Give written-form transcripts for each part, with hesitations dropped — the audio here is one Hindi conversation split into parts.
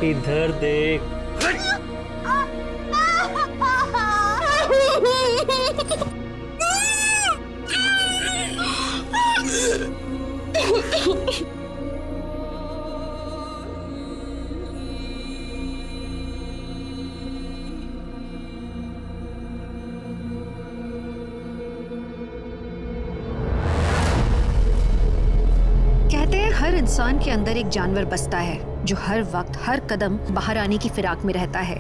इधर देख। कहते हैं हर इंसान के अंदर एक जानवर बसता है जो हर वक्त हर कदम बाहर आने की फिराक में रहता है।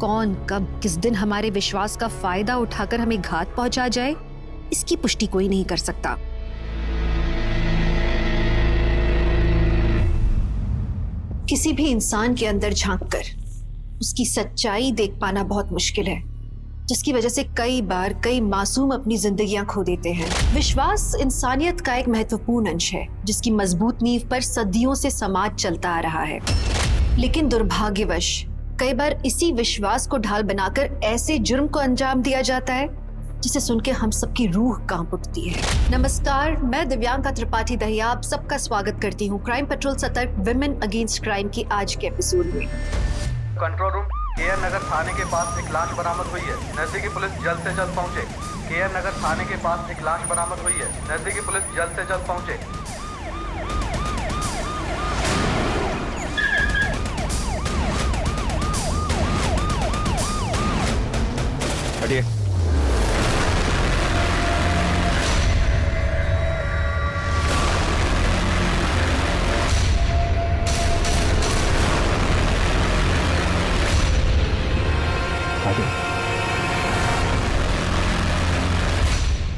कौन कब किस दिन हमारे विश्वास का फायदा उठाकर हमें घात पहुंचा जाए, इसकी पुष्टि कोई नहीं कर सकता। किसी भी इंसान के अंदर झांककर उसकी सच्चाई देख पाना बहुत मुश्किल है, जिसकी वजह से कई बार कई मासूम अपनी जिंदगियां खो देते हैं। विश्वास इंसानियत का एक महत्वपूर्ण अंश है, जिसकी मजबूत नींव पर सदियों से समाज चलता आ रहा है। लेकिन दुर्भाग्यवश कई बार इसी विश्वास को ढाल बनाकर ऐसे जुर्म को अंजाम दिया जाता है जिसे सुन के हम सबकी रूह कांप उठती है। नमस्कार, मैं दिव्यांका त्रिपाठी दहिया आप सबका स्वागत करती हूँ क्राइम पेट्रोल सतर्क विमेन अगेंस्ट क्राइम की आज के एपिसोड में। कंट्रोल रूम, केयर नगर थाने के पास एक लाश बरामद हुई है। नजदीकी पुलिस जल्द से जल्द पहुंचे। केयर नगर थाने के पास एक लाश बरामद हुई है। नजदीकी पुलिस जल्द से जल्द पहुंचे। हटिए।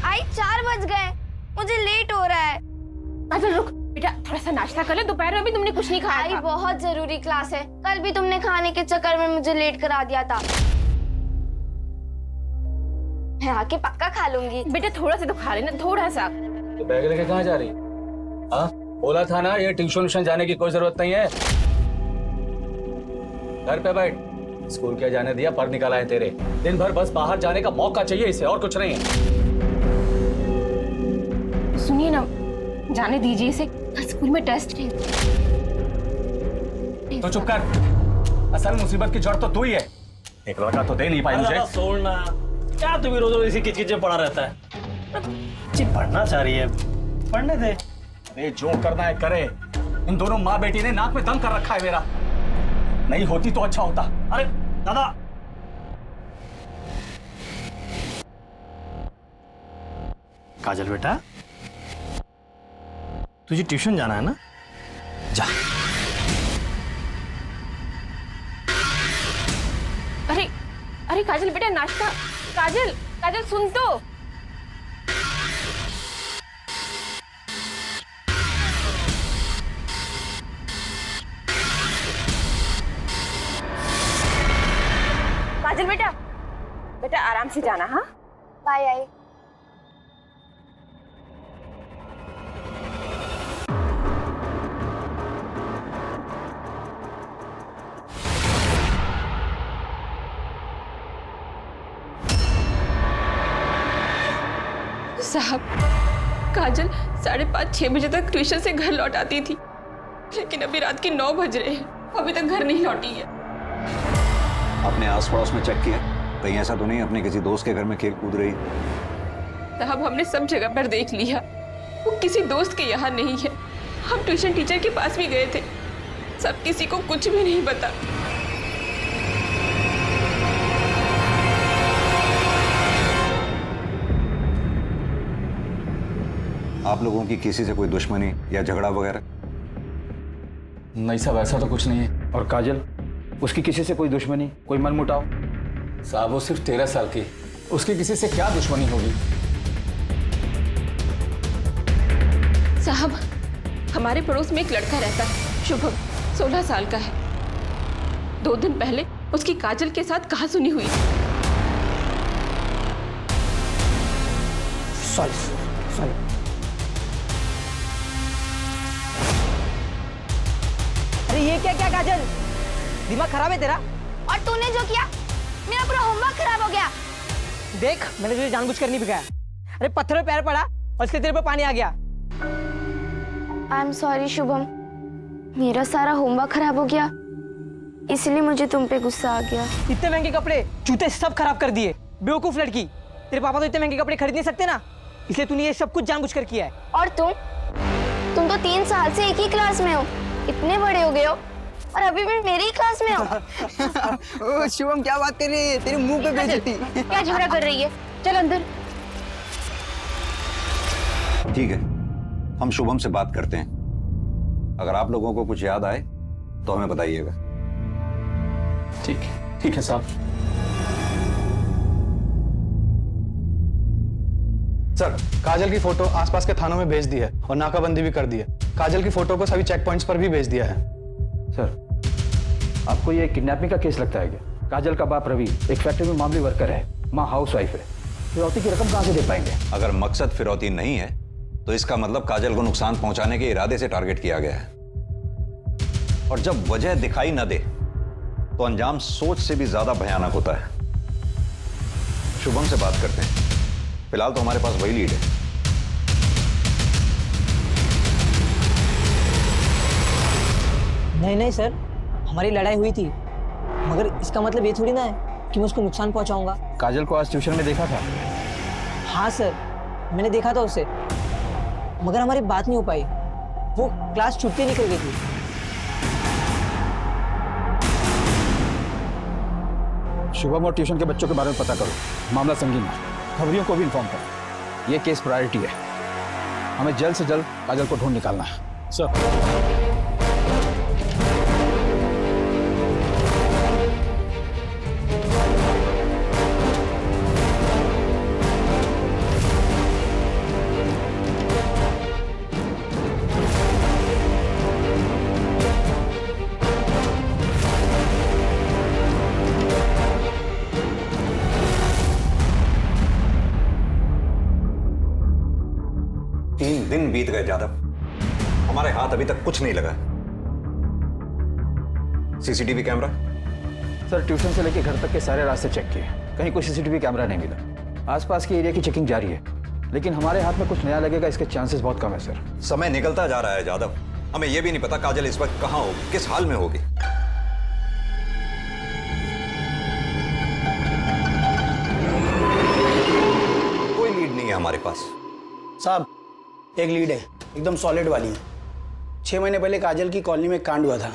आई 4 बज गए, मुझे लेट हो रहा है। अच्छा रुक बेटा, थोड़ा सा नाश्ता कर ले, दोपहर में भी तुमने कुछ नहीं खाया आई था। बहुत जरूरी क्लास है, कल भी तुमने खाने के चक्कर में मुझे लेट करा दिया था। मैं आके पक्का खा लूंगी। बेटा थोड़ा सा तो खा लेना, थोड़ा सा। तो बैग लेके कहाँ जा रही? हाँ, बोला था ना ये ट्यूशन जाने की कोई जरूरत नहीं है। घर पे बैठ। स्कूल क्या जाने दिया, पर निकाला है तेरे। दिन भर बस बाहर जाने का मौका चाहिए इसे, और कुछ नहीं है। सुनिए ना, जाने दीजिए इसे, कल स्कूल में टेस्ट है। तो चुप कर, असल मुसीबत की जड़ तो तू ही है। एक लड़का तो दे नहीं पाई मुझे। छोड़ना, क्या तू भी रोज रोज इसी किचकिच में पड़ा रहता है? जी पढ़ना चाह रही है, पढ़ने दे। अरे जो करना है करे। इन दोनों माँ बेटी ने नाक में दम कर रखा है मेरा। नहीं होती तो अच्छा होता। अरे दादा, काजल बेटा, तुझे ट्यूशन जाना है ना? जा। अरे अरे काजल बेटा नाश्ता। काजल काजल सुन तो। काजल बेटा, बेटा आराम से जाना। हाँ बाय आई। साहब, काजल 5:30-6 बजे तक ट्यूशन से घर लौट आती थी, लेकिन अभी रात के 9 बज रहे हैं, अभी तक घर नहीं लौटी है। अपने आस पड़ोस में चेक किया, कहीं ऐसा तो नहीं अपने किसी दोस्त के घर में खेल कूद रही? साहब हमने सब जगह पर देख लिया, वो किसी दोस्त के यहाँ नहीं है। हम ट्यूशन टीचर के पास भी गए थे, सब किसी को कुछ भी नहीं पता। आप लोगों की किसी से कोई दुश्मनी या झगड़ा वगैरह? नहीं साहब, ऐसा तो कुछ नहीं है। और काजल, उसकी किसी से कोई दुश्मनी, कोई मनमुटाव? साहब वो सिर्फ 13 साल की, उसकी किसी से क्या दुश्मनी होगी? साहब हमारे पड़ोस में एक लड़का रहता है, शुभम, 16 साल का है। 2 दिन पहले उसकी काजल के साथ कहासुनी हुई। सॉरी। अरे ये क्या क्या काजल, दिमाग खराब है तेरा? और तूने जो किया, मेरा पूरा होमवर्क खराब हो गया। देख, मैंने तुझे जानबूझकर नहीं भिगाया। अरे पत्थर में पैर पड़ा और इसलिए तेरे पे पानी आ गया। आई एम सॉरी शुभम, मेरा सारा होमवर्क खराब हो गया। इसलिए मुझे तुम पे गुस्सा आ गया। इतने महंगे कपड़े जूते सब खराब कर दिए। बेवकूफ लड़की, तेरे पापा तो इतने महंगे कपड़े खरीद नहीं सकते ना, इसलिए तूने ये सब कुछ जानबूझकर किया है। और तुम तो 3 साल से एक ही क्लास में हो, इतने बड़े हो गए हो और अभी भी मेरी ही क्लास में हो। ओ शुभम क्या बात कर रही है, तेरे मुंह पे बेइज्जती। क्या झगड़ा कर रही है? चल अंदर। ठीक है, हम शुभम से बात करते हैं। अगर आप लोगों को कुछ याद आए तो हमें बताइएगा। ठीक है साहब। सर, काजल की फोटो आसपास के थानों में भेज दी है और नाकाबंदी भी कर दी है। काजल की फोटो को सभी चेक पॉइंट्स पर भी भेज दिया है। सर, आपको ये किडनैपिंग का केस लगता है क्या? काजल का बाप रवि एक फैक्ट्री में मामूली वर्कर है, माँ हाउसवाइफ है। फिरौती की रकम कहाँ से दे पाएंगे? अगर मकसद फिरौती नहीं है तो इसका मतलब काजल को नुकसान पहुंचाने के इरादे से टारगेट किया गया है। और जब वजह दिखाई न दे तो अंजाम सोच से भी ज्यादा भयानक होता है। शुभम से बात करते हैं। फिलहाल तो हमारे पास वही लीड है। नहीं सर, हमारी लड़ाई हुई थी, मगर इसका मतलब ये थोड़ी ना है कि मैं उसको नुकसान पहुंचाऊंगा। काजल को आज ट्यूशन में देखा था? हाँ सर, मैंने देखा था उसे, मगर हमारी बात नहीं हो पाई। वो क्लास छूट के निकल गई थी। शुभम और ट्यूशन के बच्चों के बारे में पता करो, मामला संगीन है। खबरियों को भी इन्फॉर्म करो। ये केस प्रायोरिटी है, हमें जल्द से जल्द काजल को ढूंढ निकालना है। सर, दिन बीत गए यादव, हमारे हाथ अभी तक कुछ नहीं लगा। CCTV camera? सर, ट्यूशन से लेकर घर तक के सारे रास्ते चेक किए, कहीं कोई सीसीटीवी कैमरा नहीं मिला। आसपास के एरिया की चेकिंग जारी है, लेकिन हमारे हाथ में कुछ नया लगेगा इसके चांसेस बहुत कम है सर। समय निकलता जा रहा है यादव, हमें यह भी नहीं पता काजल इस वक्त कहां होगी, किस हाल में होगी। कोई लीड नहीं है हमारे पास। साहब, एक लीड है, एकदम सॉलिड वाली है। 6 महीने पहले काजल की कॉलोनी में कांड हुआ था,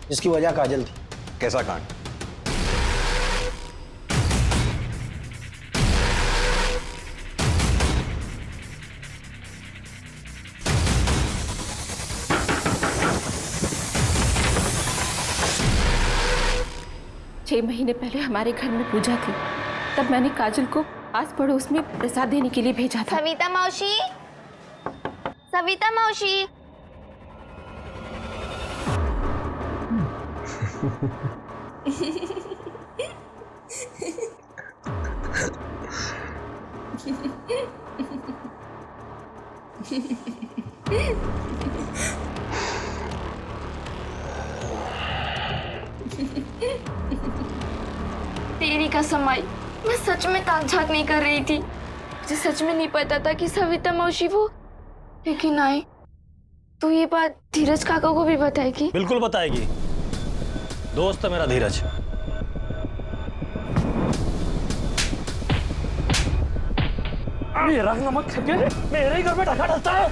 जिसकी वजह काजल थी। कैसा कांड? छह महीने पहले हमारे घर में पूजा थी, तब मैंने काजल को आस पड़ोस में प्रसाद देने के लिए भेजा था। सविता मौसी, सविता मौसी। तेरी कसम आई, मैं सच में ताक झाक नहीं कर रही थी। मुझे सच में नहीं पता था कि सविता मौसी वो, लेकिन आई तो ये बात धीरज काका को भी बताएगी। बिल्कुल बताएगी, दोस्त है मेरा धीरज। मेरा नमक खके मेरे ही घर में ढका डलता है।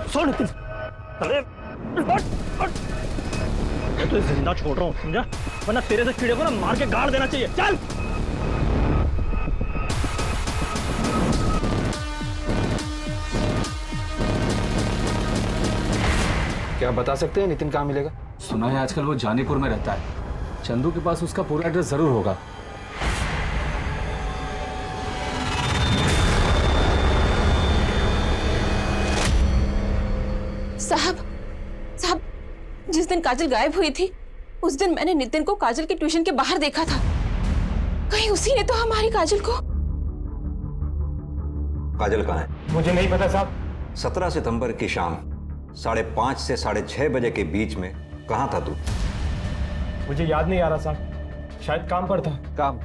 छोड़ अरे मैं तो जिंदा छोड़ रहा हूँ, समझा? वरना तेरे से कीड़े को ना मार के गाड़ देना चाहिए। चल। क्या बता सकते हैं नितिन कहाँ मिलेगा? सुना है आजकल वो जानीपुर में रहता है। चंदू के पास उसका पूरा एड्रेस जरूर होगा। साहब, जिस दिन काजल गायब हुई थी, उस दिन मैंने नितिन को काजल के ट्यूशन के बाहर देखा था। कहीं उसी ने तो हमारी काजल को। काजल कहाँ है? मुझे नहीं पता साहब। 17 सितंबर की शाम 5:30 से 6:30 बजे के बीच में कहाँ था तू? मुझे याद नहीं आ रहा साहब, शायद काम पर था। काम?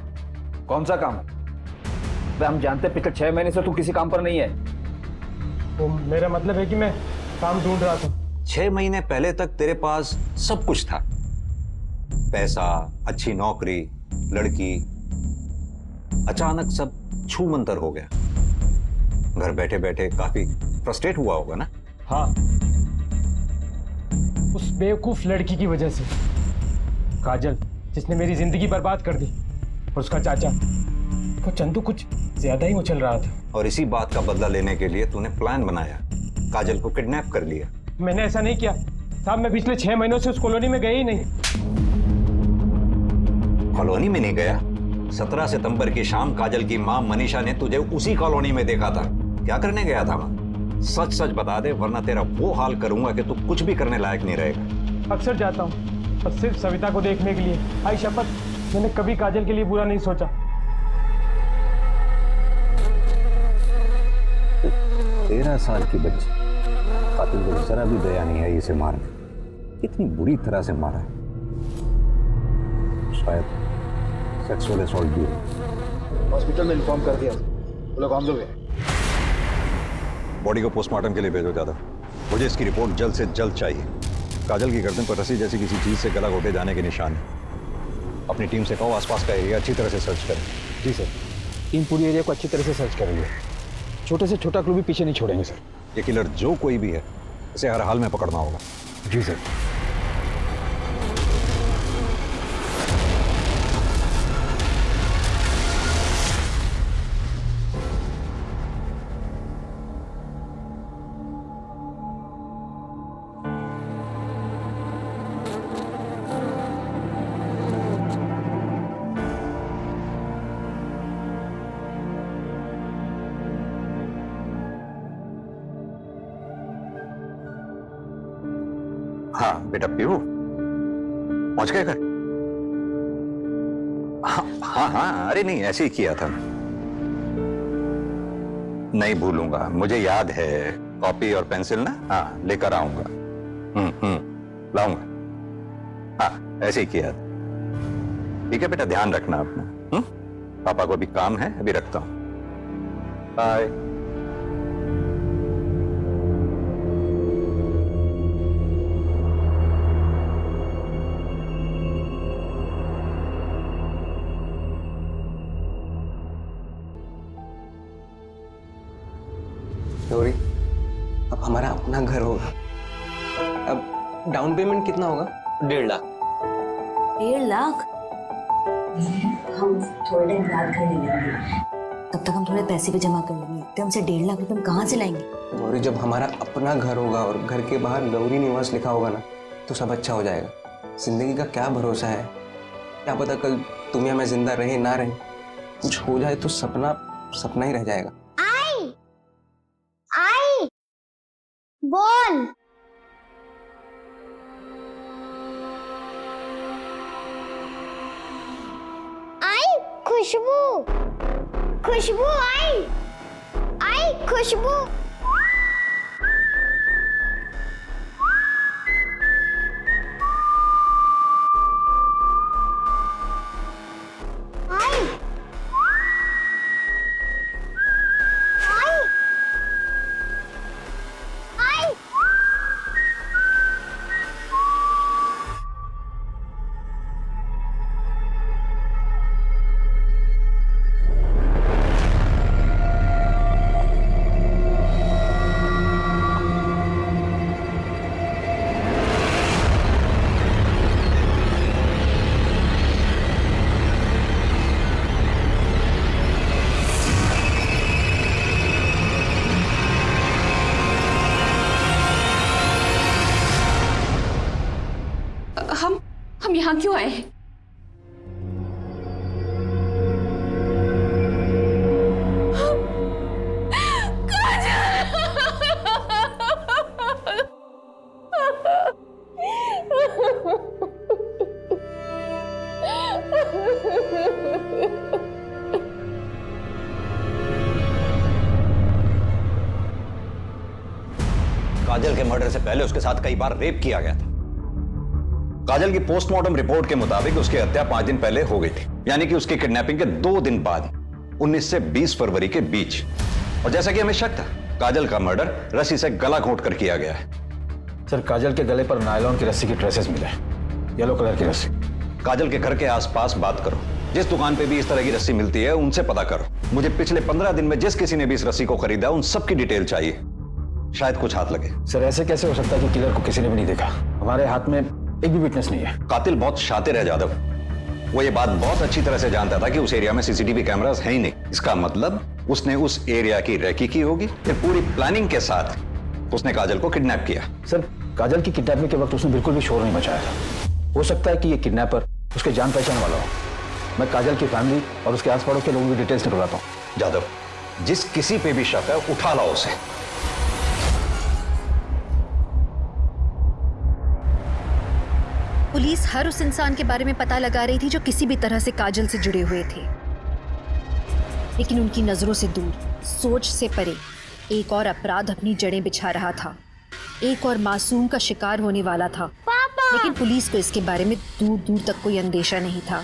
कौन सा काम? हम जानते पिछले 6 महीने से तू किसी काम पर नहीं है। वो मेरा मतलब है कि मैं काम ढूंढ रहा था। 6 महीने पहले तक तेरे पास सब कुछ था, पैसा, अच्छी नौकरी, लड़की। अचानक सब छू मंतर हो गया। घर बैठे बैठे काफी फ्रस्ट्रेट हुआ होगा ना? हाँ, उस बेवकूफ लड़की की वजह से, काजल, जिसने मेरी जिंदगी बर्बाद कर दी, और उसका चाचा, वो चंदू कुछ ज्यादा ही उछल रहा था। और इसी बात का बदला लेने के लिए तूने प्लान बनाया, काजल को किडनैप कर लिया। मैंने ऐसा नहीं किया साहब, मैं पिछले 6 महीनों से उस कॉलोनी में गया ही नहीं। कॉलोनी में नहीं गया? 17 सितंबर की शाम काजल की मां मनीषा ने तुझे उसी कॉलोनी में देखा था। क्या करने गया था वहां? सच सच बता दे, वरना तेरा वो हाल करूंगा कि तू कुछ भी करने लायक नहीं रहेगा। अक्सर जाता हूँ, बस सिर्फ सविता को देखने के लिए। आई शपथ, मैंने कभी काजल के लिए बुरा नहीं सोचा। 13 साल की बच्ची, कातिल को जरा भी दया नहीं है इसे मारने। कितनी बुरी तरह से मारा है। शायद सेक्सुअल असॉल्ट भी है। हॉस्पिटल में इन्फॉर्म कर दिया, वो लोग हम लोग हैं। बॉडी को पोस्टमार्टम के लिए भेजो जादव। मुझे इसकी रिपोर्ट जल्द से जल्द चाहिए। काजल की गर्दन पर रस्सी जैसी किसी चीज से गला घोटे जाने के निशान है। अपनी टीम से कहो आसपास का एरिया अच्छी तरह से सर्च करें। जी सर, टीम पूरी एरिया को अच्छी तरह से सर्च कर रही है। छोटे से छोटा क्लू भी पीछे नहीं छोड़ेंगे सर। ये किलर जो कोई भी है, इसे हर हाल में पकड़ना होगा। जी सर। हाँ बेटा पीहू, पहुंच गए घर? हाँ हाँ, अरे नहीं, ऐसे ही किया था। नहीं भूलूंगा, मुझे याद है। कॉपी और पेंसिल ना, हाँ लेकर आऊंगा। लाऊंगा। हाँ ऐसे ही किया था। ठीक है बेटा, ध्यान रखना अपना। पापा को भी काम है, अभी रखता हूं। बाय। गौरी, अब हमारा अपना घर होगा। अब डाउन पेमेंट कितना होगा? 1.5 लाख। 1.5 लाख? हम थोड़े टाइम बाद घर ले लेंगे, तब तक हम थोड़े पैसे भी जमा कर लेंगे। एकदम से 1.5 लाख रुपए हम कहाँ से लाएंगे? गौरी, जब हमारा अपना घर होगा और घर के बाहर गौरी निवास लिखा होगा ना, तो सब अच्छा हो जाएगा। जिंदगी का क्या भरोसा है, क्या पता कल तुम या मैं जिंदा रहे ना रहे, कुछ हो जाए तो सपना सपना ही रह जाएगा। बोल। आई खुशबू, खुशबू आई, आई खुशबू। हम यहाँ क्यों आए हैं? काजल के मर्डर से पहले उसके साथ कई बार रेप किया गया था। काजल की पोस्टमार्टम रिपोर्ट के मुताबिक उसकी हत्या 5 दिन पहले हो गई थी, यानी कि उसकी किडनैपिंग के 2 दिन बाद 19 से 20 फरवरी के बीच। और जैसा कि हमें शक था काजल का मर्डर रस्सी से गला घोंट कर किया गया है। सर, काजल के गले पर नायलॉन की रस्सी की ट्रेसेस मिले, येलो कलर की रस्सी। काजल के घर के आसपास बात करो, जिस दुकान पे भी इस तरह की रस्सी मिलती है उनसे पता करो। मुझे पिछले 15 दिन में जिस किसी ने भी इस रस्सी को खरीदा उन सबकी डिटेल चाहिए, शायद कुछ हाथ लगे। सर, ऐसे कैसे हो सकता है कि किलर को किसी ने भी नहीं देखा? हमारे हाथ में एक भी विटनेस नहीं है। कातिल बहुत शातिर है जादव, वो ये बात बहुत अच्छी तरह से जानता था कि उस एरिया में सीसीटीवी कैमरास है ही नहीं। इसका मतलब उसने उस एरिया की रेकी की होगी, फिर पूरी प्लानिंग के साथ उसने काजल को किडनैप किया। सर, काजल की किडनैपिंग के वक्त उसने बिल्कुल भी शोर नहीं मचाया था। हो सकता है कि ये किडनैपर उसके जान पहचान वाला हो। मैं काजल की फैमिली और उसके आस पड़ोस के लोगों की डिटेल्स निकलवाता हूँ। जादव, जिस किसी पे भी शक है उठा लाओ उसे। पुलिस हर उस इंसान के बारे में पता लगा रही थी जो किसी भी तरह से काजल से जुड़े हुए थे, लेकिन उनकी नजरों से दूर, सोच से परे एक और अपराध अपनी जड़ें बिछा रहा था। एक और मासूम का शिकार होने वाला था। लेकिन पुलिस को इसके बारे में दूर दूर तक कोई अंदेशा नहीं था।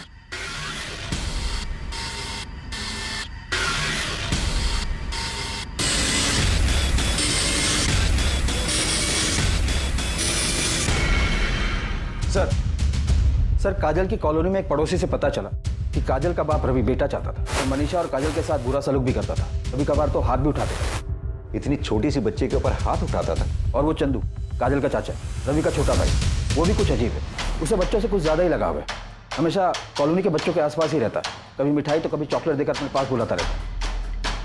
सर, काजल की कॉलोनी में एक पड़ोसी से पता चला कि काजल का बाप रवि बेटा चाहता था और मनीषा और काजल के साथ बुरा सलूक भी करता था। कभी कभार तो हाथ भी उठाते थे। इतनी छोटी सी बच्चे के ऊपर हाथ उठाता था। और वो चंदू, काजल का चाचा, रवि का छोटा भाई, वो भी कुछ अजीब है। उसे बच्चों से कुछ ज्यादा ही लगाव है। हमेशा कॉलोनी के बच्चों के आसपास ही रहता है। कभी मिठाई तो कभी चॉकलेट देकर अपने पास बुलाता रहता है।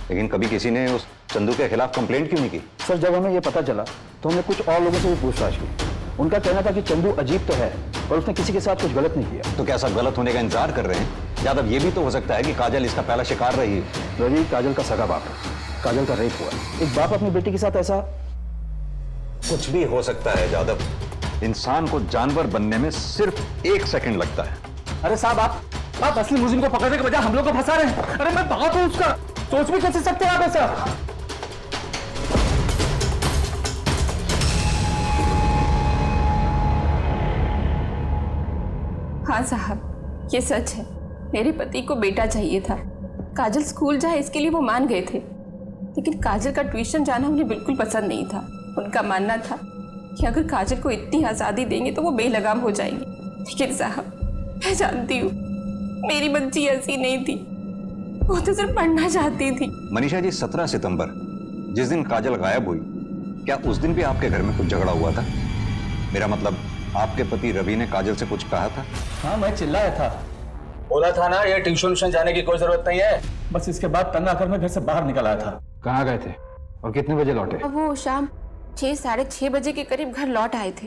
लेकिन कभी किसी ने उस चंदू के खिलाफ कंप्लेंट क्यों नहीं की? सर, जब हमें ये पता चला तो हमने कुछ और लोगों से भी पूछताछ की। उनका कहना था कि चंदू अजीब तो है पर उसने किसी के साथ कुछ गलत नहीं किया। तो क्या सब गलत होने का इंतजार कर रहे हैं? यादव, ये भी तो हो सकता है कि काजल इसका पहला शिकार रही है। रवि काजल का सगा बाप है। काजल का रेप हुआ है। एक बाप अपनी बेटी के साथ ऐसा कुछ भी हो सकता है जादव। इंसान को जानवर बनने में सिर्फ 1 सेकंड लगता है। अरे साहब, आप असली मुजरिम को पकड़ने के बजाय हम लोग को फंसा रहे हैं। अरे मैं बहुत हूं उसका, सोच भी कैसे सकते हैं आप ऐसा? हाँ साहब, ये सच है। मेरे पति को बेटा चाहिए था। काजल स्कूल जाए इसके लिए वो मान गए थे, लेकिन काजल का ट्यूशन जाना उन्हें बिल्कुल पसंद नहीं था। उनका मानना था कि अगर काजल को इतनी आज़ादी देंगे तो वो बेलगाम हो जाएंगी। लेकिन साहब, मैं जानती हूँ मेरी बच्ची ऐसी नहीं थी। वो तो सिर्फ पढ़ना चाहती थी। मनीषा जी, 17 सितंबर जिस दिन काजल गायब हुई, क्या उस दिन भी आपके घर में कुछ झगड़ा हुआ था? मेरा मतलब, आपके पति रवि ने काजल से कुछ कहा था? हाँ, मैं चिल्लाया था, बोला था ना ये ट्यूशन जाने की कोई जरूरत नहीं है। बस इसके बाद तंग आकर मैं घर से बाहर निकल आया था। कहाँ गए थे और कितने बजे लौटे? वो शाम 6 साढ़े 6 बजे के करीब घर लौट आए थे।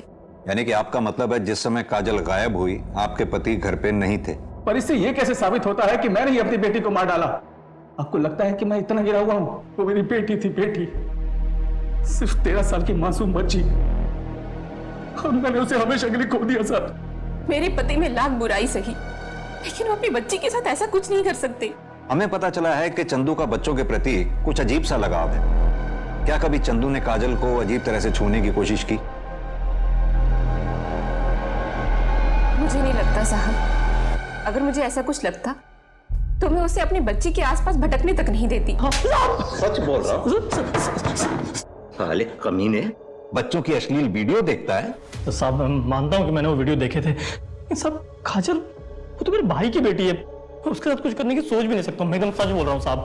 यानी कि आपका मतलब है जिस समय काजल गायब हुई आपके पति घर पे नहीं थे? पर इससे ये कैसे साबित होता है कि मैंने ही अपनी बेटी को मार डाला? आपको लगता है कि मैं इतना गिरा हुआ हूँ? वो मेरी बेटी थी, बेटी, सिर्फ 13 साल की मासूम बच्ची, और मैंने उसे हमेशा के लिए खो दिया। सर, मेरे पति में लाख बुराई सही, लेकिन वो अपनी बच्ची के साथ ऐसा कुछ नहीं कर सकते। हमें पता चला है कि चंदू का बच्चों के प्रति कुछ अजीब सा लगाव है। क्या कभी चंदू ने काजल को अजीब तरह से छूने की कोशिश की? मुझे नहीं लगता साहब। अगर मुझे ऐसा कुछ लगता तो मैं उसे अपनी बच्ची के आसपास भटकने तक नहीं देती। सच बोल रहा हूँ। साले कमीने, बच्चों की अश्लील वीडियो देखता है? तो साहब, मैं मानता हूँ कि मैंने वो वीडियो देखे थे, लेकिन साहब, काजल वो तो मेरे भाई की बेटी है। मैं उसके साथ कुछ करने की सोच भी नहीं सकता। मैं एकदम सच बोल रहा हूँ साहब।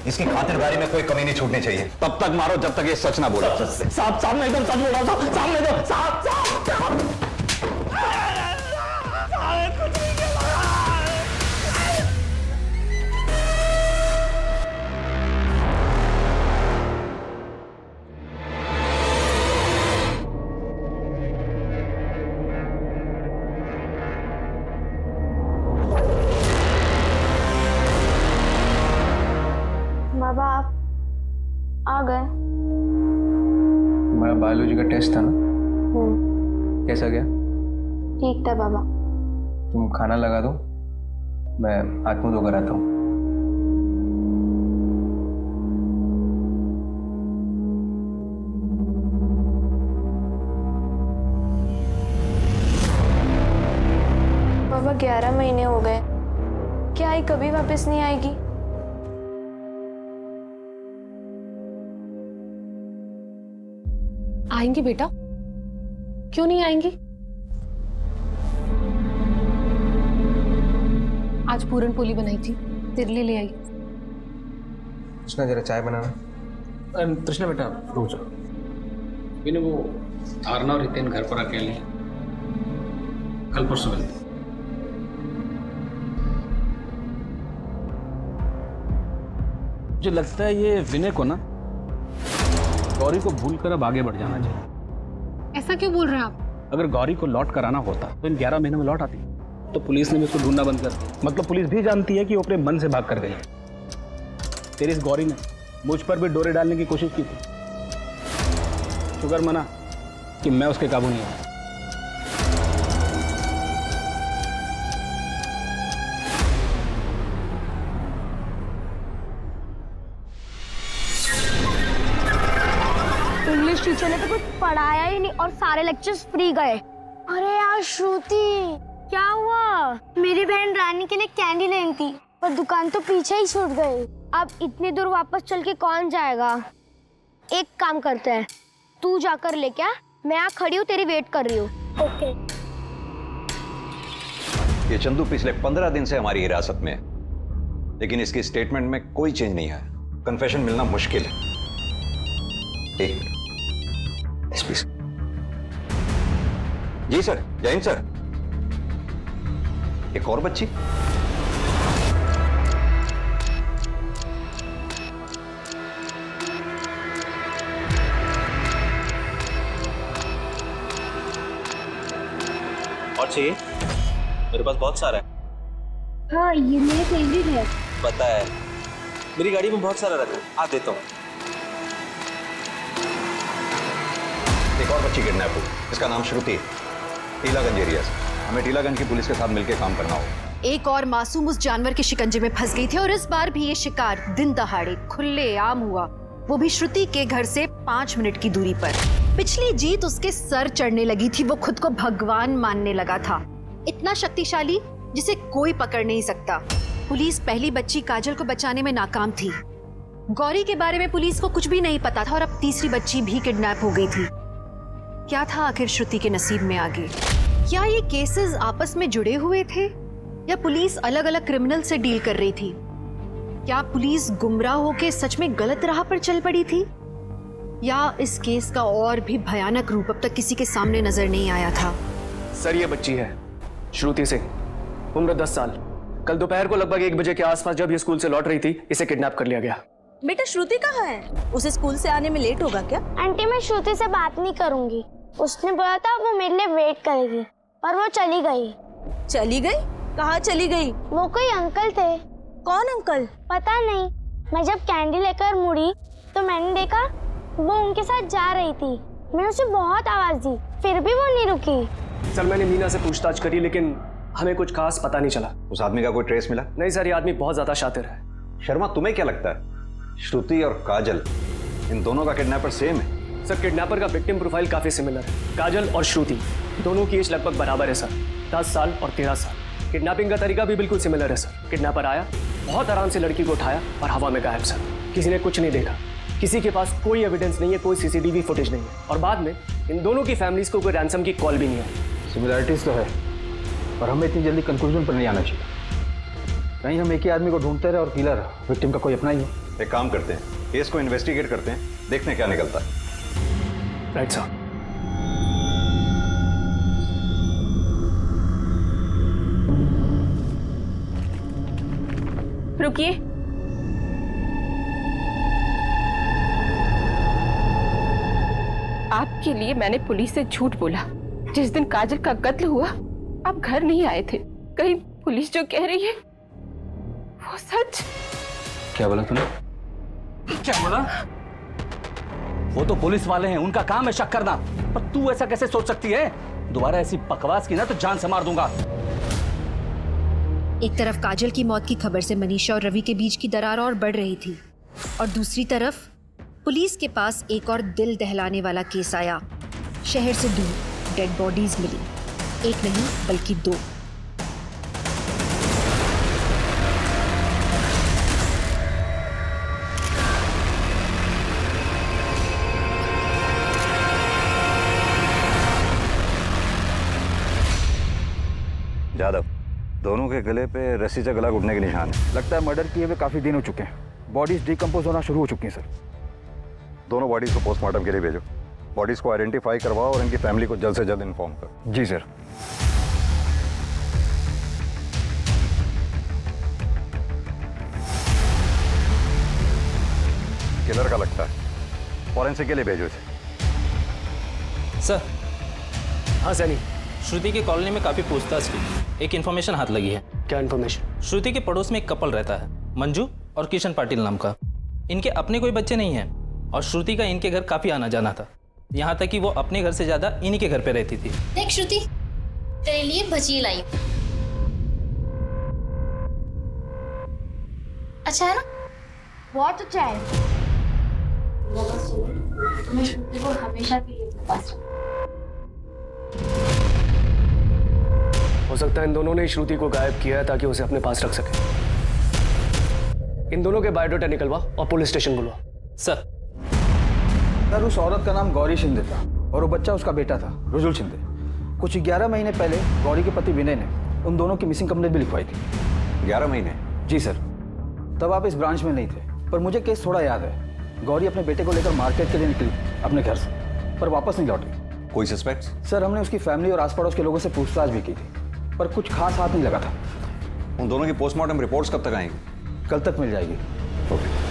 इसकी खातिरदारी में कोई कमी नहीं छूटनी चाहिए। तब तक मारो जब तक ये सच ना बोले। साहब, मैं एकदम सच बोल रहा हूँ साहब। बाबा, आप आ गए? तुम्हारा बायोलॉजी का टेस्ट था ना, कैसा गया? ठीक था बाबा। तुम खाना लगा दो, मैं हाथ मुंह धोकर आता हूँ। बाबा, 11 महीने हो गए। क्या आई कभी वापस नहीं आएगी? आएंगी बेटा, क्यों नहीं आएंगी? आज पूरन पोली बनाई थी, तेरे लिए ले आई। कृष्णा जरा चाय बनाना। तृष्णा बेटा रुक जाओ। बिना वो धारणा और रितेन घर पर अकेले हैं। कल परसों मिलते। मुझे लगता है ये विनय को ना गौरी को भूलकर अब आगे बढ़ जाना चाहिए। ऐसा क्यों बोल रहे हैं आप? अगर गौरी को लौट कर आना होता तो इन 11 महीने में लौट आती, तो पुलिस ने भी उसको ढूंढना बंद कर दिया। मतलब पुलिस भी जानती है कि वो अपने मन से भाग कर गई है। तेरी इस गौरी ने मुझ पर भी डोरे डालने की कोशिश की थी। शुक्र मना कि मैं उसके काबू नहीं आया। इंग्लिश टीचर ने तो कुछ पढ़ाया ही नहीं और सारे लेक्चर्स फ्री गए। अरे यार श्रुति, क्या हुआ? मेरी बहन रानी के लिए कैंडी लेनी थी पर दुकान तो पीछे ही छूट गई। अब इतनी दूर वापस चल के कौन जाएगा? एक काम करते हैं, तू जाकर लेके आ, मैं यहाँ खड़ी हूँ, तेरी वेट कर रही हूँ। ओके। ये चंदू पिछले 15 दिन से हमारी हिरासत में है, लेकिन इसकी स्टेटमेंट में कोई चेंज नहीं आया। कन्फेशन मिलना मुश्किल है। एक मिनट। जी सर, जय हिंद सर। एक और बच्ची? और चाहिए? मेरे पास बहुत सारा है। हाँ, ये मेरे फेवरेट है। पता है, मेरी गाड़ी में बहुत सारा रखा है, आ देता हूँ। एक और बच्ची किडनैप हुई, इसका नाम श्रुति, टीलागंज एरिया से। हमें टीलागंज की पुलिस के साथ मिलकर काम करना होगा। एक और मासूम उस जानवर के शिकंजे में फंस गई थी और इस बार भी ये शिकार दिन दहाड़े खुले आम हुआ, वो भी श्रुति के घर से 5 मिनट की दूरी पर। पिछली जीत उसके सर चढ़ने लगी थी, वो खुद को भगवान मानने लगा था, इतना शक्तिशाली जिसे कोई पकड़ नहीं सकता। पुलिस पहली बच्ची काजल को बचाने में नाकाम थी। गौरी के बारे में पुलिस को कुछ भी नहीं पता था और अब तीसरी बच्ची भी किडनैप हो गई थी। क्या था आखिर श्रुति के नसीब में आगे? क्या ये केसेस आपस में जुड़े हुए थे या पुलिस अलग अलग क्रिमिनल से डील कर रही थी? क्या पुलिस गुमराह होकर सच में गलत राह पर चल पड़ी थी या इस केस का और भी भयानक रूप अब तक किसी के सामने नजर नहीं आया था? सर, ये बच्ची है श्रुति सिंह, उम्र 10 साल। कल दोपहर को लगभग 1 बजे के आसपास जब ये स्कूल से लौट रही थी, इसे किडनैप कर लिया गया। बेटा श्रुति कहाँ है? उसे स्कूल से आने में लेट होगा क्या? आंटी, मैं श्रुति से बात नहीं करूंगी। उसने बोला था वो मेरे लिए वेट करेगी और वो चली गई। चली गई? कहाँ चली गई? वो कोई अंकल थे। कौन अंकल? पता नहीं। मैं जब कैंडी लेकर मुड़ी तो मैंने देखा वो उनके साथ जा रही थी। मैंने उसे बहुत आवाज दी, फिर भी वो नहीं रुकी। सर, मैंने मीना से पूछताछ करी लेकिन हमें कुछ खास पता नहीं चला। उस आदमी का कोई ट्रेस मिला? नहीं सर, ये आदमी बहुत ज्यादा शातिर है। शर्मा, तुम्हें क्या लगता है श्रुति और काजल, इन दोनों का किडनैपर सेम है? सर, किडनैपर का विक्टिम प्रोफाइल काफी सिमिलर है। काजल और श्रुति दोनों की एज लगभग बराबर है सर, 10 साल और 13 साल। किडनैपिंग का तरीका भी बिल्कुल सिमिलर है सर। किडनैपर आया, बहुत आराम से लड़की को उठाया और हवा में गायब सर। किसी ने कुछ नहीं देखा, किसी के पास कोई एविडेंस नहीं है, कोई सीसीटीवी फुटेज नहीं है और बाद में इन दोनों की फैमिलीज को कोई रैंसम की कॉल भी नहीं आई। सिमिलरिटीज तो है और हमें इतनी जल्दी कंक्लूजन पर नहीं आना चाहिए। कहीं हम एक ही आदमी को ढूंढते रहे और किलर विक्टिम का कोई अपना ही है। एक काम करते हैं, केस को इन्वेस्टिगेट करते हैं, देखते हैं क्या निकलता है। Right sir. रुकिए। आपके लिए मैंने पुलिस से झूठ बोला। जिस दिन काजल का कत्ल हुआ आप घर नहीं आए थे। कहीं पुलिस जो कह रही है वो सच? क्या बोला तूने? क्या बोला? वो तो पुलिस वाले हैं, उनका काम है शक करना। पर तू ऐसा कैसे सोच सकती है? दोबारा ऐसी बकवास की ना तो जान से मार दूंगा। एक तरफ काजल की मौत की खबर से मनीषा और रवि के बीच की दरार और बढ़ रही थी और दूसरी तरफ पुलिस के पास एक और दिल दहलाने वाला केस आया। शहर से दूर डेड बॉडीज मिली, एक नहीं बल्कि 2। जादव, दोनों के गले पे रस्सी से गला घुटने के निशान है। लगता है मर्डर किए हुए काफ़ी दिन हो चुके हैं। बॉडीज डिकम्पोज होना शुरू हो चुकी हैं सर। दोनों बॉडीज को पोस्टमार्टम के लिए भेजो। बॉडीज को आइडेंटिफाई करवाओ और इनकी फैमिली को जल्द से जल्द इन्फॉर्म करो। जी सर। किलर का लगता है, फॉरेंसिक के लिए भेजो इसे। सर। हाँ सैनी। श्रुति की कॉलोनी में काफी पूछताछ की, एक इन्फॉर्मेशन हाथ लगी है। क्या इन्फॉर्मेशन? श्रुति के पड़ोस में एक कपल रहता है, मंजू और किशन पाटिल नाम का। इनके अपने कोई बच्चे नहीं हैं और श्रुति का इनके घर काफी आना जाना था, यहाँ तक कि वो अपने घर से ज्यादा इन्हीं के घर पे रहती थी। देख श्रुति, तेरे लिए भजिए लाई। अच्छा है ना? बहुत अच्छा है। तुम्हें श्रुति को हमेशा के लिए अपने पास रखना। हो सकता है इन दोनों ने श्रुति को गायब किया है ताकि उसे अपने पास रख सके। इन दोनों के बायोडाटा निकलवा और पुलिस स्टेशन बुलवा। सर। सर, उस औरत का नाम गौरी शिंदे था और वो बच्चा उसका बेटा था, रुजुल शिंदे। कुछ 11 महीने पहले गौरी के पति विनय ने उन दोनों की मिसिंग कंप्लेंट भी लिखवाई थी। 11 महीने? जी सर। तब आप इस ब्रांच में नहीं थे, पर मुझे केस थोड़ा याद है। गौरी अपने बेटे को लेकर मार्केट के लिए निकली अपने घर से, पर वापस नहीं लौटी। कोई सस्पेक्ट? सर, हमने उसकी फैमिली और आस पड़ोस के लोगों से पूछताछ भी की थी, पर कुछ खास हाथ नहीं लगा था। उन दोनों की पोस्टमार्टम रिपोर्ट्स कब तक आएंगी? कल तक मिल जाएगी। ओके।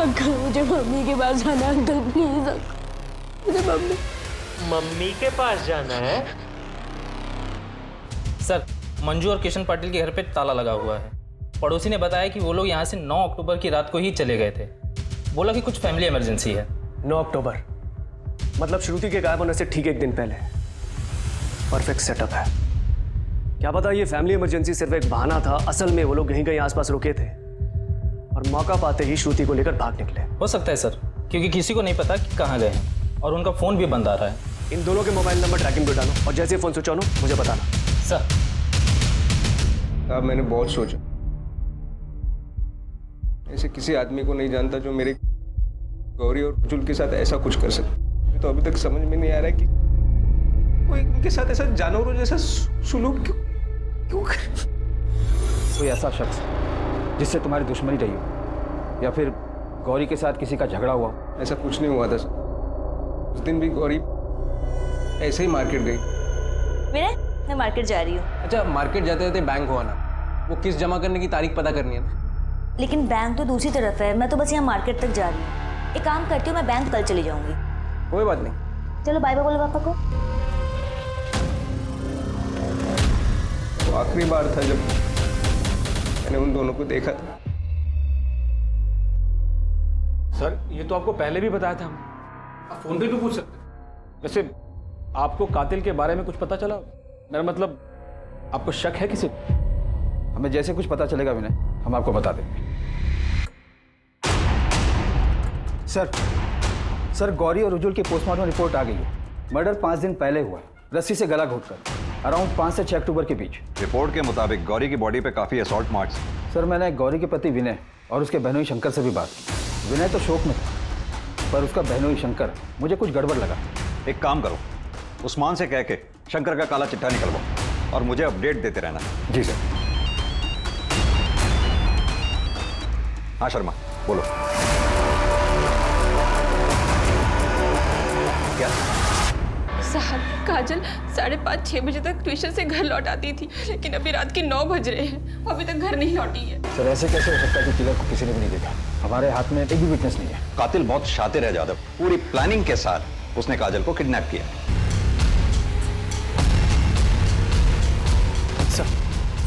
अंकल, मुझे मम्मी के पास जाना है। अंकल प्लीज, मुझे मम्मी के पास जाना है? सर, मंजू और किशन पाटिल के घर पे ताला लगा हुआ है। पड़ोसी ने बताया कि वो लोग यहाँ से 9 अक्टूबर की रात को ही चले गए थे। बोला कि कुछ फैमिली इमरजेंसी है। 9 अक्टूबर मतलब श्रुति के गायब होने से ठीक एक दिन पहले। परफेक्ट सेटअप है। क्या पता ये फैमिली इमरजेंसी सिर्फ एक बहाना था, असल में वो लोग कहीं कहीं आसपास रुके थे और मौका पाते ही श्रुति को लेकर भाग निकले। हो सकता है सर, क्योंकि किसी को नहीं पता कि कहाँ गए हैं और उनका फोन भी बंद आ रहा है। इन दोनों के मोबाइल नंबर ट्रैकिंग पे डालो और जैसे फोन स्विच ऑन हो मुझे बताना। सर। अब मैंने बहुत सोचा, ऐसे किसी आदमी को नहीं जानता जो मेरे गौरी और रुजुल के साथ ऐसा कुछ कर सके। मुझे तो अभी तक समझ में नहीं आ रहा है कि कोई इनके साथ ऐसा जानवरों जैसा सुलूक क्यों करे। कोई ऐसा शख्स जिससे तुम्हारी दुश्मनी रही हो, या फिर गौरी के साथ किसी का झगड़ा हुआ? ऐसा कुछ नहीं हुआ था सर। उस दिन भी गौरी ऐसे ही मार्केट गई। मैं मार्केट जा रही हूँ। अच्छा, मार्केट जाते जाते बैंक हो आना, वो किस्त जमा करने की तारीख पता करनी है ना। लेकिन बैंक तो दूसरी तरफ है, मैं तो बस यहाँ मार्केट तक जा रही हूँ। एक काम करती हूँ, मैं बैंक कल चली जाऊंगी। कोई बात नहीं। चलो बाय बाय बोलो पापा को। तो आखिरी बार था जब मैंने उन दोनों को देखा था। सर, ये तो आपको पहले भी बताया था। आप फोन पे भी पूछ सकते। वैसे आपको कातिल के बारे में कुछ पता चला? मेरा मतलब, आपको शक है किसी? हमें जैसे कुछ पता चलेगा विनय, हम आपको बता देंगे। सर, गौरी और रुजुल की पोस्टमार्टम रिपोर्ट आ गई है। मर्डर 5 दिन पहले हुआ है, रस्सी से गला घोटकर, अराउंड 5 से 6 अक्टूबर के बीच। रिपोर्ट के मुताबिक गौरी की बॉडी पे काफी असॉल्ट मार्क्स। सर, मैंने गौरी के पति विनय और उसके बहनोई शंकर से भी बात की। विनय तो शोक में था, पर उसका बहनोई शंकर मुझे कुछ गड़बड़ लगा। एक काम करो, उस्मान से कह के शंकर का काला चिट्ठा निकलवाओ और मुझे अपडेट देते रहना। जी सर। हाँ शर्मा, बोलो। क्या? साहब, काजल 5:30-6 बजे तक ट्यूशन से घर लौट आती थी, लेकिन अभी रात के 9 बज रहे हैं, अभी तक घर नहीं लौटी है। सर, ऐसे कैसे हो सकता है कि किलर को किसी ने भी नहीं देखा? हमारे हाथ में एक भी विटनेस नहीं है। कातिल बहुत शातिर है जादव, पूरी प्लानिंग के साथ उसने काजल को किडनैप किया।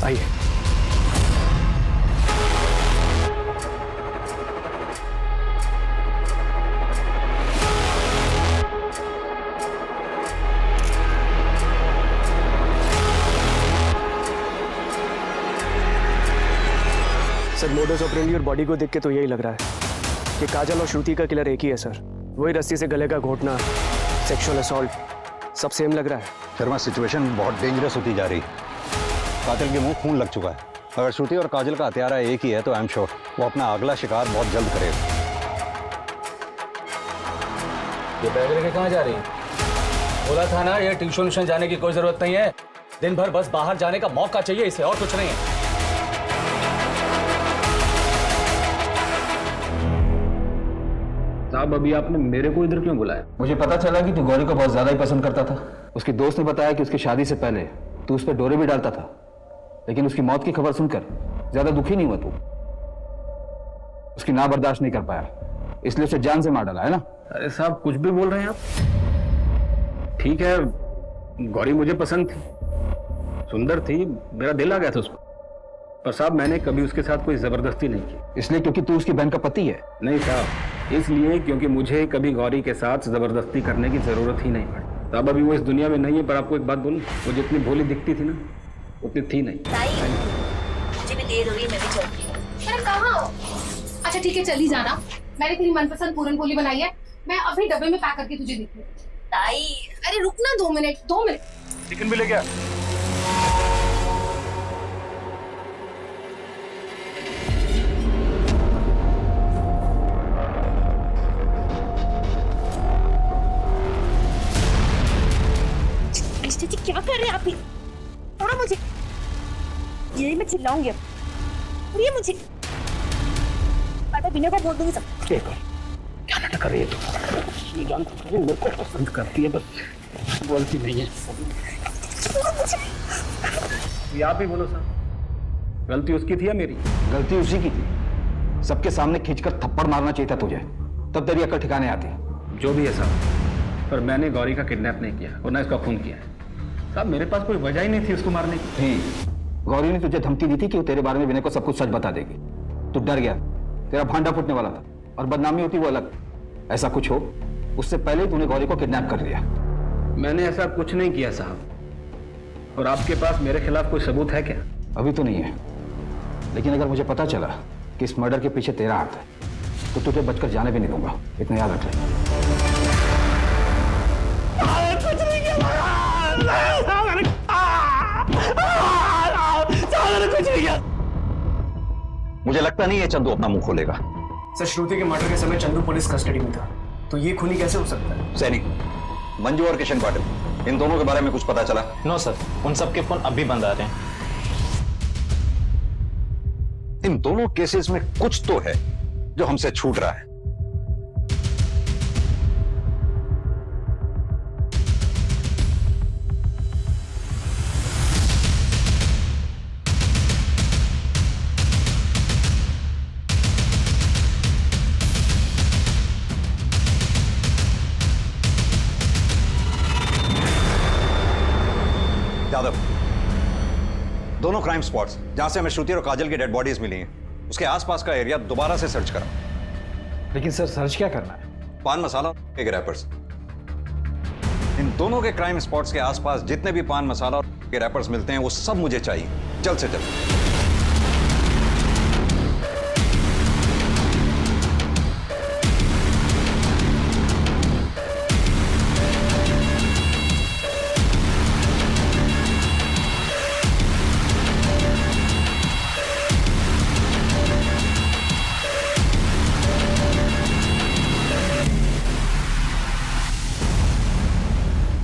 आइए। सर मोडस ऑपरेंडी और बॉडी को देख के तो यही लग रहा है कि काजल और श्रुति का किलर एक ही है सर। वही रस्सी से गले का घोटना, सेक्सुअल असॉल्ट, सब सेम लग रहा है। शर्मा, सिचुएशन बहुत डेंजरस होती जा रही। कातिल के मुंह खून लग चुका है। अगर श्रुति और काजल का हत्यारा एक ही है तो आई एम श्योर वो अपना अगला शिकार बहुत जल्द करेगा। ये बैग लेके कहाँ जा रही है? बोला था ना, ये ट्यूशन जाने की कोई जरूरत नहीं है। दिन भर बस बाहर जाने का मौका चाहिए इसे, और कुछ नहीं है। साहब, अभी आपने मेरे को इधर क्यों बुलाया? मुझे पता चला कि तू गौरी को बहुत ज्यादा ही पसंद करता था। उसके दोस्त ने बताया कि उसकी शादी से पहले तू उस पर डोरे भी डालता था, लेकिन उसकी मौत की खबर सुनकर ज्यादा दुखी नहीं हुआ तू। उसकी ना बर्दाश्त नहीं कर पाया, इसलिए उसे जान से मार डाला, है ना? अरे साहब, कुछ भी बोल रहे हैं आप। ठीक है, गौरी मुझे पसंद थी, सुंदर थी, मेरा दिल आ गया था उस पर। पर साहब, मैंने कभी उसके साथ कोई जबरदस्ती नहीं की। इसलिए क्योंकि तू उसकी बहन का पति है? नहीं साहब, इसलिए क्योंकि मुझे कभी गौरी के साथ जबरदस्ती करने की जरूरत ही नहीं पड़ी। साहब, अभी वो इस दुनिया में नहीं है, पर आपको एक बात बोलूं, वो जितनी भोली दिखती थी ना, उतनी थी नहीं। मुझे भी देर हो रही है, मैं भी चलती हूँ। अरे कहाँ हो? अच्छा ठीक है, चली जाना। मैंने तेरी मनपसंद पूरन पोली बनाई है, मैं अभी डब्बे में पैक करके तुझे देती हूँ। ताई, अरे रुकना 2 मिनट, 2 मिनट। चिकन भी ले गया। जी क्या कर रहे हैं आप? ही थोड़ा मुझे, यही मैं चिल्लाऊंगी अब। और ये मुझे पता, बिना को बोल दूंगी सब। क्या नाटक कर रही है तू? जानती है मेरे को पसंद करती है, बस बोलती नहीं है। ये आप ही बोलो साहब, गलती उसकी थी या मेरी? गलती उसी की थी। सबके सामने खींचकर थप्पड़ मारना चाहिए था तुझे, तब तेरी अक्ल ठिकाने आती। जो भी है साहब, पर मैंने गौरी का किडनैप नहीं किया और ना इसका खून किया। साहब, मेरे पास कोई वजह ही नहीं थी उसको मारने की। थी। गौरी ने तुझे धमकी दी थी कि वो तेरे बारे में विनय को सब कुछ सच बता देगी। तू डर गया, तेरा भांडा फूटने वाला था, और बदनामी होती वो अलग। ऐसा कुछ हो उससे पहले ही तूने गौरी को किडनैप कर लिया। मैंने ऐसा कुछ नहीं किया साहब, और आपके पास मेरे खिलाफ कोई सबूत है क्या? अभी तो नहीं है, लेकिन अगर मुझे पता चला कि इस मर्डर के पीछे तेरा हाथ है तो तुझे बचकर जाने भी नहीं दूंगा, इतना याद रख ले। कुछ नहीं किया। मुझे लगता नहीं है चंदू अपना मुंह खोलेगा। सर, श्रुति के मर्डर के समय चंदू पुलिस कस्टडी में था, तो ये खूनी कैसे हो सकता है? सैनिक, मंजू और किशन पाटिल, इन दोनों के बारे में कुछ पता चला? नो सर, उन सब के फोन अभी बंद आ रहे हैं। इन दोनों केसेस में कुछ तो है जो हमसे छूट रहा है। यादव, दोनों क्राइम स्पॉट्स जहां से हमें श्रुति और काजल की डेड बॉडीज मिली हैं, उसके आसपास का एरिया दोबारा से सर्च करा। लेकिन सर, सर्च क्या करना है? पान मसाला के रैपर्स। इन दोनों के क्राइम स्पॉट्स के आसपास जितने भी पान मसाला और के रैपर्स मिलते हैं वो सब मुझे चाहिए, जल्द से जल्द।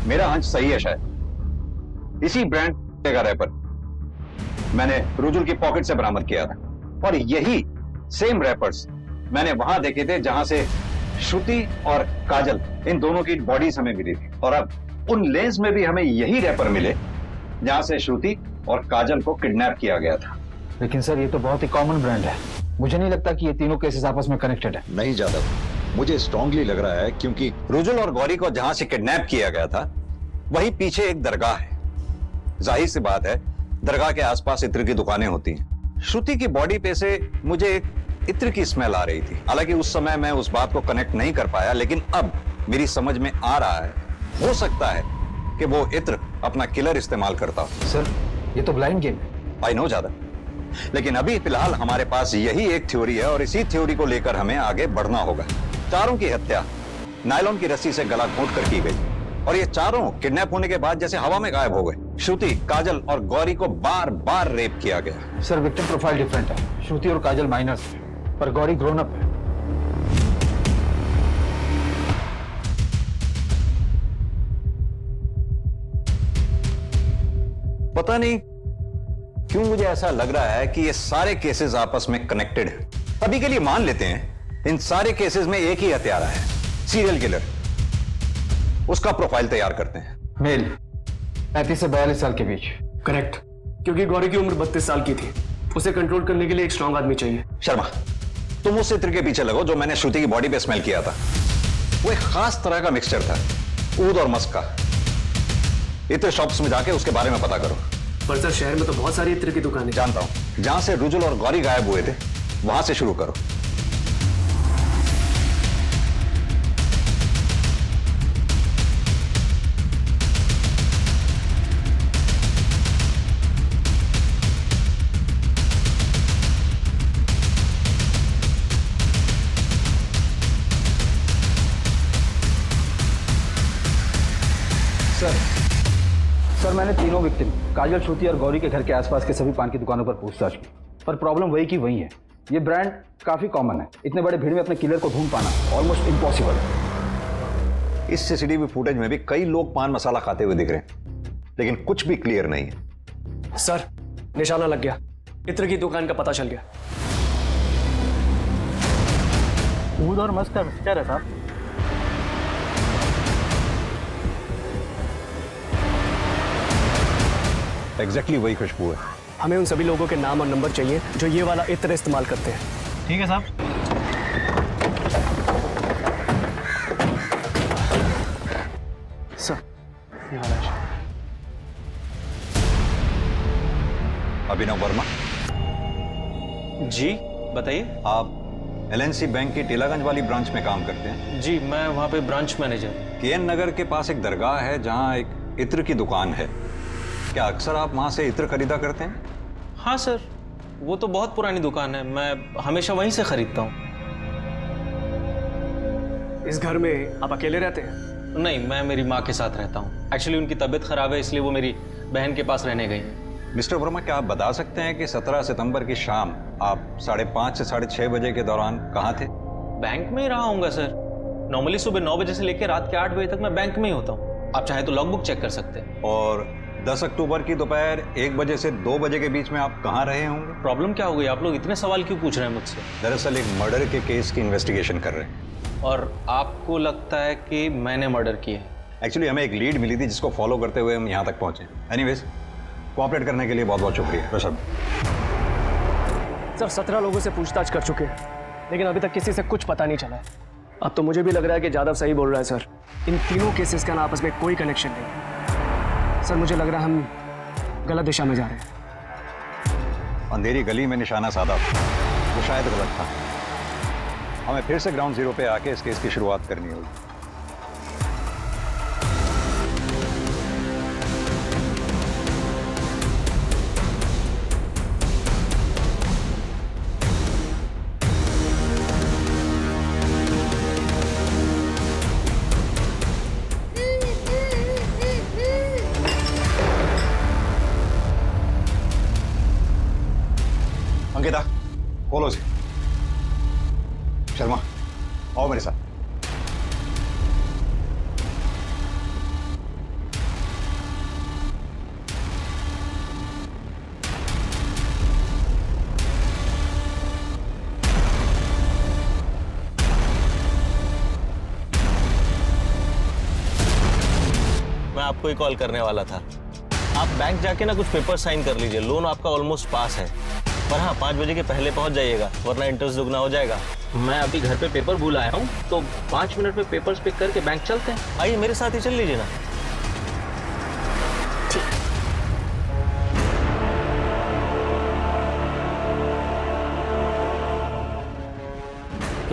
मेरा अंश सही है शायद। इसी ब्रांड का रैपर मैंने रुजुल की पॉकेट से बरामद किया था, और यही सेम रैपर्स मैंने वहां देखे थे जहां से श्रुति और काजल, इन दोनों की बॉडीज हमें मिली थी। और अब उन लेंस में भी हमें यही रैपर मिले जहां से श्रुति और काजल को किडनैप किया गया था। लेकिन सर, ये तो बहुत ही कॉमन ब्रांड है। मुझे नहीं लगता कि ये तीनों केसेस आपस में कनेक्टेड है। नहीं जादव, मुझे स्ट्रांगली लग रहा है, क्योंकि रुजुल और गौरी को जहां से किडनैप किया गया था वहीं पीछे एक दरगाह है। जाहिर सी बात है दरगाह के आसपास इत्र की दुकानें होती हैं। श्रुति की बॉडी पे से मुझे एक इत्र की स्मेल आ रही थी। हालांकि उस समय मैं उस बात को कनेक्ट नहीं कर पाया, लेकिन अब मेरी समझ में आ रहा है, हो सकता है कि वो इत्र अपना किलर इस्तेमाल करता हो। सर, ये तो ब्लाइंड गेम है। आई नो ज्यादा, लेकिन अभी फिलहाल हमारे पास यही एक थ्योरी है और इसी थ्योरी को लेकर हमें आगे बढ़ना होगा। चारों की हत्या नायलॉन की रस्सी से गला घोंट कर की गई और ये चारों किडनैप होने के बाद जैसे हवा में गायब हो गए। श्रुति, काजल और गौरी को बार बार रेप किया गया। सर, विक्टिम प्रोफाइल डिफरेंट है। श्रुति और काजल माइनर्स हैं, पर गौरी ग्रोन अप है। पता नहीं क्यों मुझे ऐसा लग रहा है कि ये सारे केसेस आपस में कनेक्टेड हैं। अभी के लिए मान लेते हैं इन सारे केसेस में एक ही हत्यारा है, सीरियल किलर। उसका प्रोफाइल तैयार करते हैं। मेल 35 से 42 साल के बीच। करेक्ट, क्योंकि गौरी की उम्र 32 साल की थी। उसे कंट्रोल करने के लिए एक स्ट्रांग आदमी चाहिए। शर्मा, तुम उस इत्र के पीछे लगो जो मैंने श्रुति की बॉडी पे स्मेल किया था। वो एक खास तरह का मिक्सचर था, ऊद और मस्क का। इत्र शॉप्स में जाके उसके बारे में पता करो। पर सर, शहर में तो बहुत सारी इत्र की दुकानें। जानता हूं, जहां से रुजुल और गौरी गायब हुए थे वहां से शुरू करो। सर, मैंने तीनों विक्टिम काजल, श्रुति और गौरी के घर के आसपास के सभी पान की दुकानों पर पूछताछ की, पर प्रॉब्लम वही की वही है। ये ब्रांड काफी कॉमन है। इतने बड़े भीड़ में अपने किलर को ढूंढ पाना ऑलमोस्ट इम्पॉसिबल है। इस सीसीटीवी फुटेज में भी कई लोग पान मसाला खाते हुए दिख रहे हैं, लेकिन कुछ भी क्लियर नहीं है। सर, निशाना लग गया। इत्र की दुकान का पता चल गया। ऊद और मस्क का मिक्सचर है साहब। एग्जैक्टली वही खुशबू है। हमें उन सभी लोगों के नाम और नंबर चाहिए जो ये वाला इत्र इस्तेमाल करते हैं। ठीक है साहब। सर, ये वाला है। अभिनव वर्मा जी बताइए। आप एलएनसी बैंक की टीलागंज वाली ब्रांच में काम करते हैं? जी, मैं वहाँ पे ब्रांच मैनेजर। केएन नगर के पास एक दरगाह है जहाँ एक इत्र की दुकान है। क्या अक्सर आप वहाँ से इत्र खरीदा करते हैं? हाँ सर, वो तो बहुत पुरानी दुकान है, मैं हमेशा वहीं से खरीदता हूँ। इस घर में आप अकेले रहते हैं? नहीं, मैं मेरी माँ के साथ रहता हूँ। एक्चुअली उनकी तबीयत खराब है, इसलिए वो मेरी बहन के पास रहने गई हैं। मिस्टर वर्मा, क्या आप बता सकते हैं कि 17 सितंबर की शाम आप 5:30 से 6:30 बजे के दौरान कहाँ थे? बैंक में ही रहा होऊंगा सर। नॉर्मली सुबह 9 बजे से लेकर रात के 8 बजे तक मैं बैंक में ही होता हूँ। आप चाहे तो लॉगबुक चेक कर सकते हैं। और 10 अक्टूबर की दोपहर 1 बजे से 2 बजे के बीच में आप कहाँ रहे होंगे? प्रॉब्लम क्या हो गई? आप लोग इतने सवाल क्यों पूछ रहे हैं मुझसे? दरअसल एक मर्डर के केस की इन्वेस्टिगेशन कर रहे हैं। और आपको लगता है कि मैंने मर्डर किया है? एक्चुअली हमें एक लीड मिली थी जिसको फॉलो करते हुए हम यहाँ तक पहुंचे। एनीवेज, कोऑपरेट करने के लिए बहुत बहुत शुक्रिया। ऋषभ सर, 17 लोगों से पूछताछ कर चुके हैं, लेकिन अभी तक किसी से कुछ पता नहीं चला है। अब तो मुझे भी लग रहा है कि जादव सही बोल रहा है सर। इन तीनों केसेस का ना आपस में कोई कनेक्शन नहीं। सर, मुझे लग रहा है हम गलत दिशा में जा रहे हैं। अंधेरी गली में निशाना साधा वो शायद गलत था। हमें फिर से ग्राउंड जीरो पे आके इस केस की शुरुआत करनी होगी। अंकिता, खोलो से। शर्मा, आओ मेरे साथ। मैं आपको ही कॉल करने वाला था। आप बैंक जाके ना कुछ पेपर साइन कर लीजिए। लोन आपका ऑलमोस्ट पास है, पर हाँ 5 बजे के पहले पहुंच जाइएगा, वरना इंटरेस्ट दुगना हो जाएगा। मैं अभी घर पे पेपर भूल आया हूँ, तो 5 मिनट में पेपर्स पिक करके बैंक चलते हैं। आइए मेरे साथ ही चल लीजिए ना।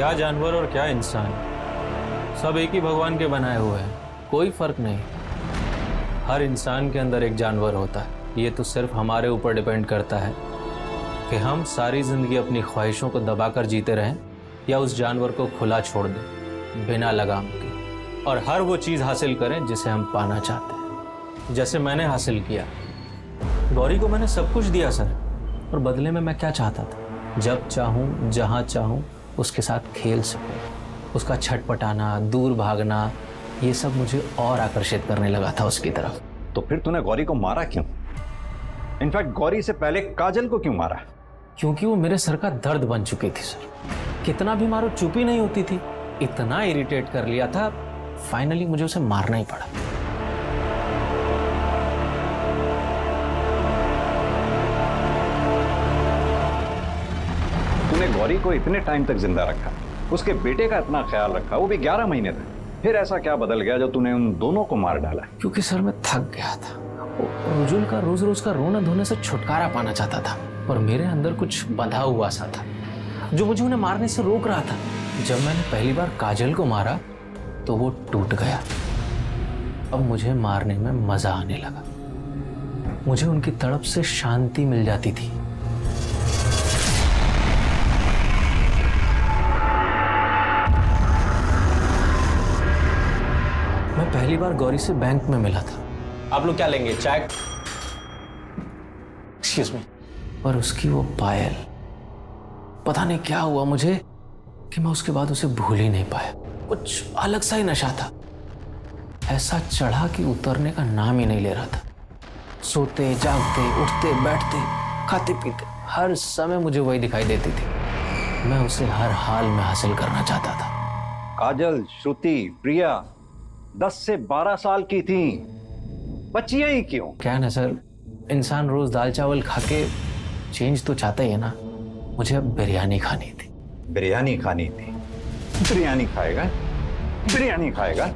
क्या जानवर और क्या इंसान, सब एक ही भगवान के बनाए हुए हैं, कोई फर्क नहीं। हर इंसान के अंदर एक जानवर होता है। ये तो सिर्फ हमारे ऊपर डिपेंड करता है कि हम सारी जिंदगी अपनी ख्वाहिशों को दबाकर जीते रहें या उस जानवर को खुला छोड़ दें बिना लगाम के, और हर वो चीज़ हासिल करें जिसे हम पाना चाहते हैं। जैसे मैंने हासिल किया, गौरी को मैंने सब कुछ दिया सर, और बदले में मैं क्या चाहता था? जब चाहूँ जहाँ चाहूँ उसके साथ खेल सकूँ। उसका छटपटाना, दूर भागना, ये सब मुझे और आकर्षित करने लगा था उसकी तरफ। तो फिर तूने गौरी को मारा क्यों? इनफैक्ट गौरी से पहले काजल को क्यों मारा? क्योंकि वो मेरे सर का दर्द बन चुकी थी सर। कितना भी मारो चुप ही नहीं होती थी। इतना इरिटेट कर लिया था, फाइनली मुझे उसे मारना ही पड़ा। तूने गौरी को इतने टाइम तक जिंदा रखा, उसके बेटे का इतना ख्याल रखा, वो भी 11 महीने तक, फिर ऐसा क्या बदल गया जो तूने उन दोनों को मार डाला? क्योंकि सर मैं थक गया था। रुजुल का रोज रोज का रोना धोने से छुटकारा पाना चाहता था, पर मेरे अंदर कुछ बंधा हुआ सा था जो मुझे उन्हें मारने से रोक रहा था। जब मैंने पहली बार काजल को मारा तो वो टूट गया। अब मुझे मारने में मजा आने लगा। मुझे उनकी तड़प से शांति मिल जाती थी। मैं पहली बार गौरी से बैंक में मिला था। आप लोग क्या लेंगे, चाय? Excuse me. पर उसकी वो पायल, पता नहीं क्या हुआ मुझे कि मैं उसके बाद उसे भूल ही नहीं पाया। कुछ अलग सा ही नशा था, ऐसा चढ़ा कि उतरने का नाम ही नहीं ले रहा था। सोते जागते, उठते बैठते, खाते पीते, हर समय मुझे वही दिखाई देती थी। मैं उसे हर हाल में हासिल करना चाहता था। काजल, श्रुति, प्रिया 10 से 12 साल की थी, बच्चियां ही क्यों? क्या ना सर, इंसान रोज दाल चावल खा के चेंज तो चाहता ही है ना। मुझे अब बिरयानी खानी थी। बिरयानी खानी थी? बिरयानी खाएगा? बिरयानी खाएगा?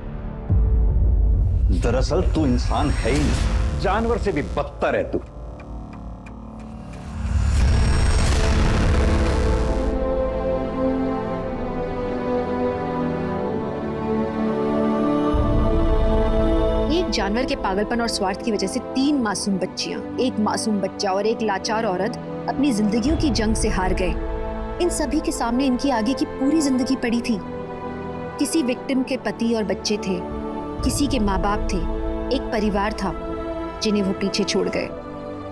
दरअसल तू इंसान है ही नहीं, जानवर से भी बदतर है तू। एक जानवर के पागलपन और स्वार्थ की वजह से 3 मासूम बच्चियां, एक मासूम बच्चा और एक लाचार औरत अपनी जिंदगियों की जंग से हार गए। इन सभी के सामने इनकी आगे की पूरी जिंदगी पड़ी थी। किसी विक्टिम के पति और बच्चे थे, किसी के माँ बाप थे, एक परिवार था जिन्हें वो पीछे छोड़ गए।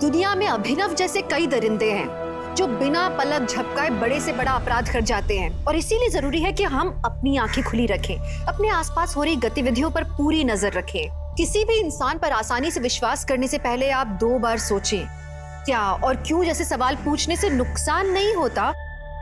दुनिया में अभिनव जैसे कई दरिंदे हैं जो बिना पलक झपकाए बड़े से बड़ा अपराध कर जाते हैं, और इसीलिए जरूरी है कि हम अपनी आंखें खुली रखें, अपने आसपास हो रही गतिविधियों पर पूरी नजर रखें। किसी भी इंसान पर आसानी से विश्वास करने से पहले आप 2 बार सोचें। क्या और क्यों जैसे सवाल पूछने से नुकसान नहीं होता,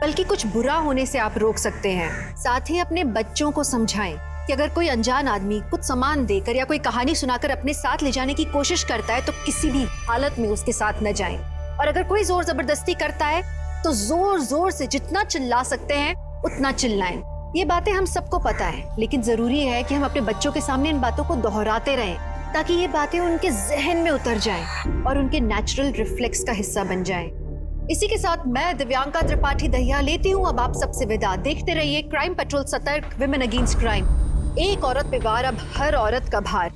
बल्कि कुछ बुरा होने से आप रोक सकते हैं। साथ ही अपने बच्चों को समझाएं कि अगर कोई अनजान आदमी कुछ सामान देकर या कोई कहानी सुनाकर अपने साथ ले जाने की कोशिश करता है तो किसी भी हालत में उसके साथ न जाएं। और अगर कोई जोर जबरदस्ती करता है तो जोर जोर से जितना चिल्ला सकते हैं उतना चिल्लाएं। ये बातें हम सबको पता है, लेकिन जरूरी है कि हम अपने बच्चों के सामने इन बातों को दोहराते रहें ताकि ये बातें उनके जहन में उतर जाएं और उनके नेचुरल रिफ्लेक्स का हिस्सा बन जाएं। इसी के साथ मैं दिव्यांका त्रिपाठी दहिया लेती हूँ अब आप सबसे विदा। देखते रहिए क्राइम पेट्रोल, सतर्क, विमेन अगेंस्ट क्राइम। एक औरत पे वार, अब हर औरत का भार।